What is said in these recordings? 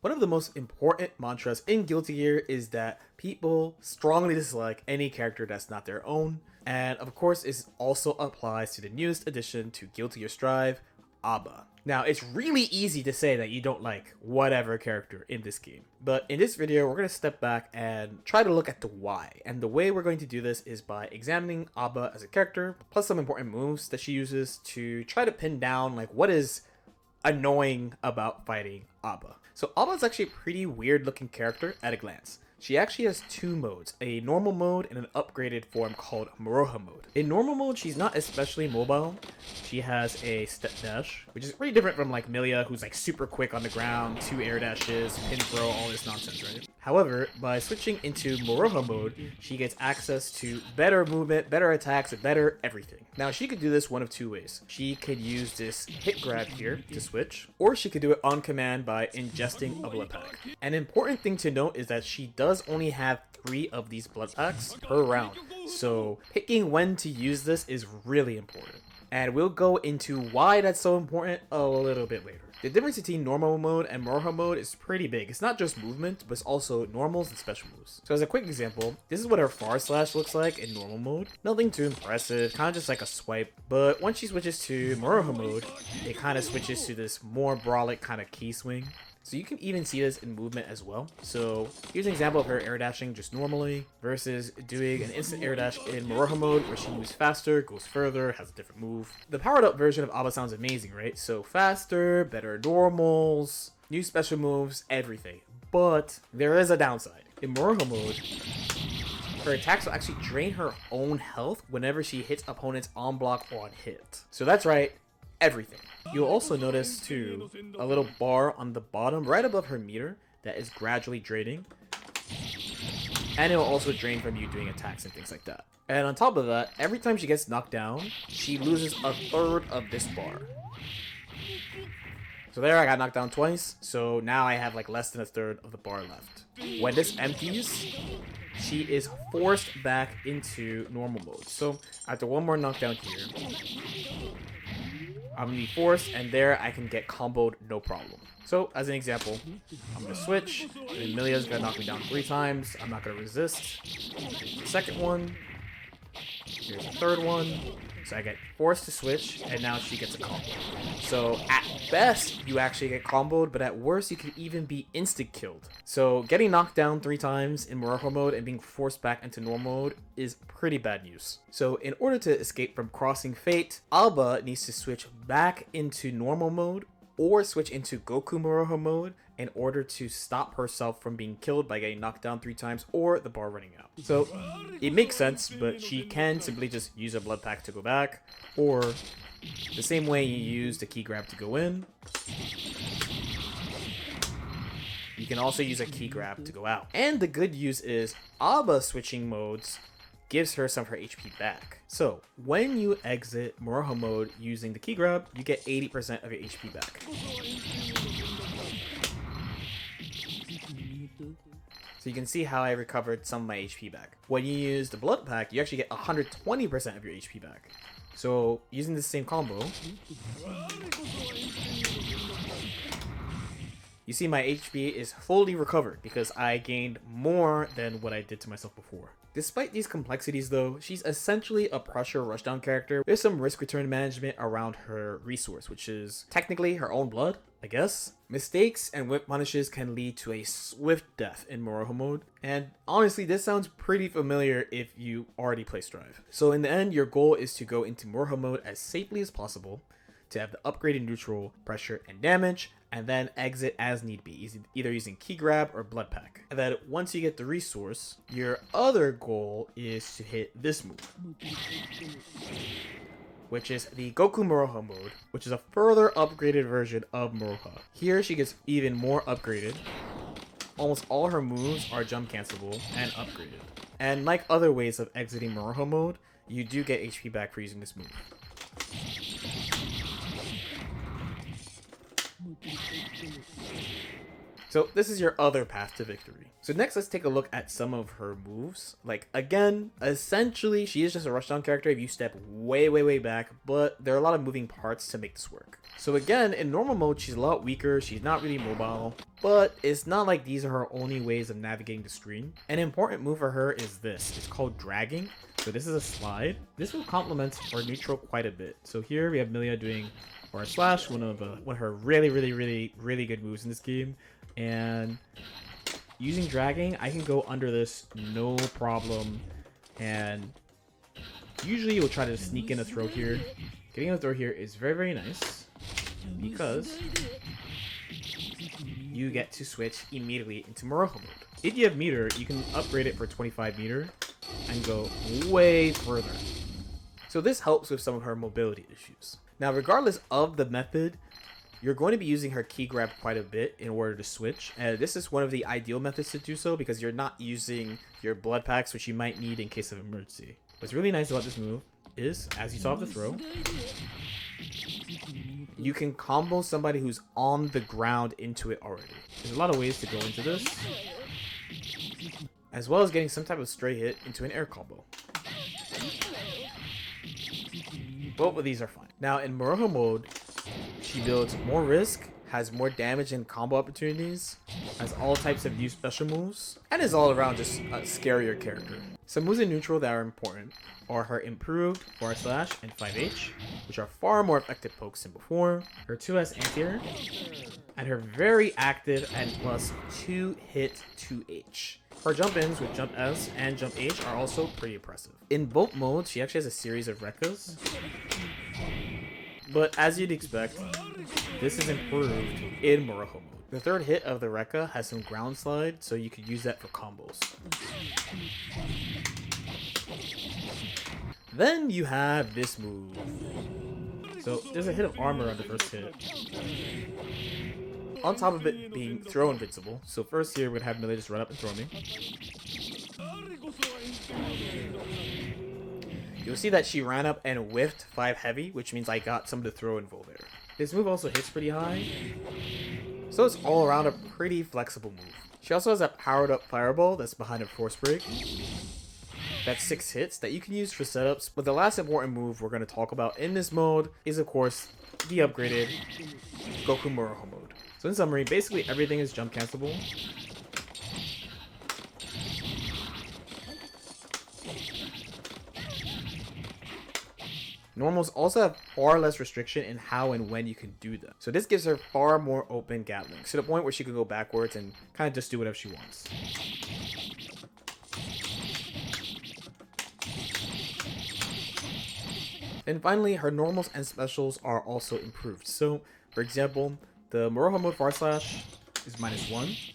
One of the most important mantras in Guilty Gear is that people strongly dislike any character that's not their own, and of course it also applies to the newest addition to Guilty Gear Strive, A.B.A. Now, it's really easy to say that you don't like whatever character in this game, but in this video we're going to step back and try to look at the why, and the way we're going to do this is by examining A.B.A. as a character, plus some important moves that she uses to try to pin down like what is annoying about fighting A.B.A. So A.B.A. is actually a pretty weird looking character at a glance. She actually has two modes, a normal mode and an upgraded form called Moro Mode. In normal mode, she's not especially mobile. She has a step dash, which is pretty different from like Milia, who's like super quick on the ground, 2 air dashes, pin throw, all this nonsense, right? However, by switching into Moro Mode, she gets access to better movement, better attacks, better everything. Now, she could do this one of two ways. She could use this hit grab here to switch, or she could do it on command by ingesting a blood pack. An important thing to note is that she does only have 3 of these blood packs per round, so picking when to use this is really important. And we'll go into why that's so important a little bit later. The difference between normal mode and Moro mode is pretty big. It's not just movement, but it's also normals and special moves. So as a quick example, this is what her far slash looks like in normal mode. Nothing too impressive, kind of just like a swipe. But once she switches to Moro mode, it kind of switches to this more brolic kind of key swing. So you can even see this in movement as well. So here's an example of her air dashing just normally versus doing an instant air dash in Moro mode where she moves faster, goes further, has a different move. The powered up version of A.B.A. sounds amazing, right? So faster, better normals, new special moves, everything. But there is a downside. In Moro mode, her attacks will actually drain her own health whenever she hits opponents on block or on hit. So that's right, everything. You'll also notice too a little bar on the bottom right above her meter that is gradually draining, and it will also drain from you doing attacks and things like that. And on top of that, every time she gets knocked down, she loses a third of this bar. So there, I got knocked down twice, so now I have like less than a third of the bar left. When this empties, she is forced back into normal mode. So after one more knockdown here, I'm gonna be forced, and there I can get comboed no problem. So as an example, I'm gonna switch, and Milia's gonna knock me down 3 times. I'm not gonna resist. Here's the second one. Here's the third one. So I get forced to switch, and now she gets a combo. So at best, you actually get comboed, but at worst, you can even be insta-killed. So getting knocked down 3 times in Moro mode and being forced back into normal mode is pretty bad news. So in order to escape from crossing fate, A.B.A. needs to switch back into normal mode or switch into Goku Moro mode in order to stop herself from being killed by getting knocked down 3 times or the bar running out. So it makes sense, but she can simply just use a blood pack to go back, or the same way you use the key grab to go in, you can also use a key grab to go out. And the good news is A.B.A. switching modes gives her some of her HP back. So when you exit Moro mode using the key grab, you get 80% of your HP back. So you can see how I recovered some of my HP back. When you use the blood pack, you actually get 120% of your HP back. So using the same combo, you see my HP is fully recovered because I gained more than what I did to myself before. Despite these complexities though, she's essentially a pressure rushdown character with some risk return management around her resource, which is technically her own blood, I guess. Mistakes and whip punishes can lead to a swift death in Moro mode, and honestly this sounds pretty familiar if you already play Strive. So in the end, your goal is to go into Moro mode as safely as possible, to have the upgraded neutral, pressure, and damage, and then exit as need be, either using key grab or blood pack. And then once you get the resource, your other goal is to hit this move, which is the Goku Moro mode, which is a further upgraded version of Moro. Here she gets even more upgraded. Almost all her moves are jump cancelable and upgraded. And like other ways of exiting Moro mode, you do get HP back for using this move. So this is your other path to victory. So next, let's take a look at some of her moves. Like, again, essentially, she is just a rushdown character if you step way, way, way back, but there are a lot of moving parts to make this work. So again, in normal mode, she's a lot weaker, she's not really mobile, but it's not like these are her only ways of navigating the screen. An important move for her is this. It's called dragging. So this is a slide. This will complement her neutral quite a bit. So here we have Milia doing forward slash, one of her really, really, really, really good moves in this game. And using dragging, I can go under this no problem. And usually you'll try to sneak in a throw here. Getting a throw here is very, very nice because you get to switch immediately into Moro Mode. If you have meter, you can upgrade it for 25 meter and go way further. So this helps with some of her mobility issues. Now, regardless of the method, you're going to be using her key grab quite a bit in order to switch. And this is one of the ideal methods to do so because you're not using your blood packs, which you might need in case of emergency. What's really nice about this move is, as you saw with the throw, you can combo somebody who's on the ground into it already. There's a lot of ways to go into this, as well as getting some type of stray hit into an air combo. Both of these are fine. Now, in Moro Mode, she builds more risk, has more damage and combo opportunities, has all types of new special moves, and is all around just a scarier character. Some moves in neutral that are important are her improved forward slash and 5H, which are far more effective pokes than before, her 2S anti-air, and her very active and plus 2-hit 2H. Her jump ins with jump S and jump H are also pretty impressive. In both modes, she actually has a series of Rekkas, but as you'd expect, this is improved in Moro Mode. The third hit of the Rekka has some ground slide, so you could use that for combos. Then you have this move. So there's a hit of armor on the first hit, on top of it being throw invincible. So first here we're gonna have Millie just run up and throw me. You'll see that she ran up and whiffed 5 heavy, which means I got some of the throw invo there. This move also hits pretty high, so it's all around a pretty flexible move. She also has a powered up fireball that's behind her force break. That's 6 hits that you can use for setups, but the last important move we're going to talk about in this mode is of course the upgraded Goku Moro Mode. So in summary, basically everything is jump cancelable. Normals also have far less restriction in how and when you can do them. So this gives her far more open gatlings, to the point where she can go backwards and kind of just do whatever she wants. And finally, her normals and specials are also improved. So, for example, the Moro Mode forward slash is -1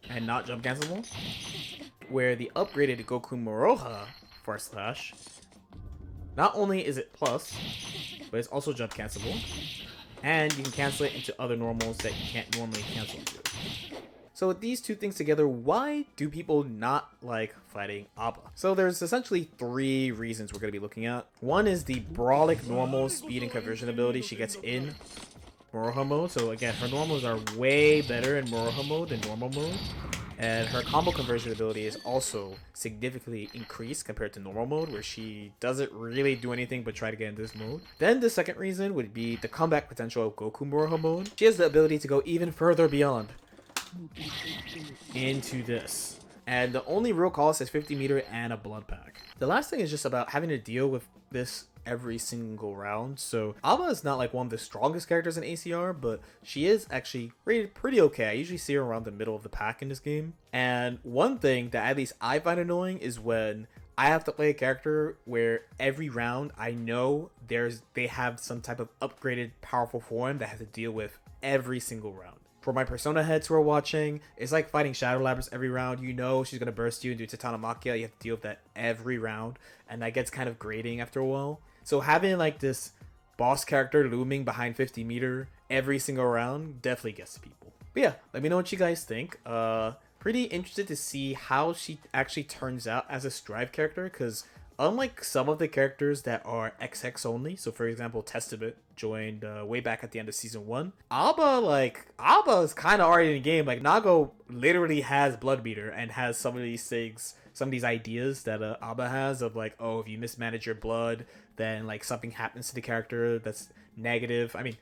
and not jump cancelable, where the upgraded Goku Moroha forward slash, not only is it plus, but it's also jump cancelable, and you can cancel it into other normals that you can't normally cancel into. So with these two things together, why do people not like fighting A.B.A? So there's essentially 3 reasons we're going to be looking at. One is the brawlic normal speed and conversion ability she gets in Moro Mode. So again, her normals are way better in Moro Mode than normal mode. And her combo conversion ability is also significantly increased compared to normal mode, where she doesn't really do anything but try to get in this mode. Then the second reason would be the comeback potential of Goku Moro Mode. She has the ability to go even further beyond into this. And the only real cost is 50 meter and a blood pack. The last thing is just about having to deal with this every single round. So A.B.A is not like one of the strongest characters in ACR, but she is actually rated pretty okay. I usually see her around the middle of the pack in this game. And one thing that at least I find annoying is when I have to play a character where every round I know they have some type of upgraded powerful form that I have to deal with every single round. For my Persona heads who are watching, it's like fighting Shadow Labyrinth every round. You know she's going to burst you and do Titanomakia. You have to deal with that every round, and that gets kind of grating after a while. So having like this boss character looming behind 50 meter every single round definitely gets to people. But yeah, let me know what you guys think. Pretty interested to see how she actually turns out as a Strive character, because unlike some of the characters that are XX only, so for example, Testament joined way back at the end of season 1. Aba is kind of already in the game. Like, Nago literally has Blood Meter and has some of these things, some of these ideas that Aba has of like, oh, if you mismanage your blood, then like something happens to the character that's negative. I mean,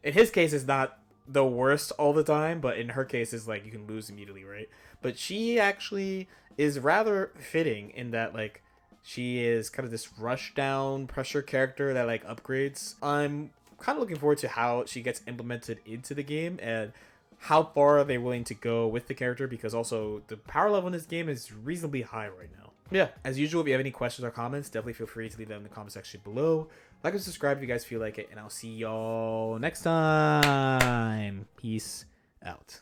in his case, it's not the worst all the time, but in her case, it's like you can lose immediately, right? But she actually is rather fitting in that, like, she is kind of this rush down pressure character that like upgrades. I'm kind of looking forward to how she gets implemented into the game and how far are they willing to go with the character, because also the power level in this game is reasonably high right now. Yeah, as usual, if you have any questions or comments, definitely feel free to leave them in the comment section below. Like and subscribe if you guys feel like it, and I'll see y'all next time. Peace out.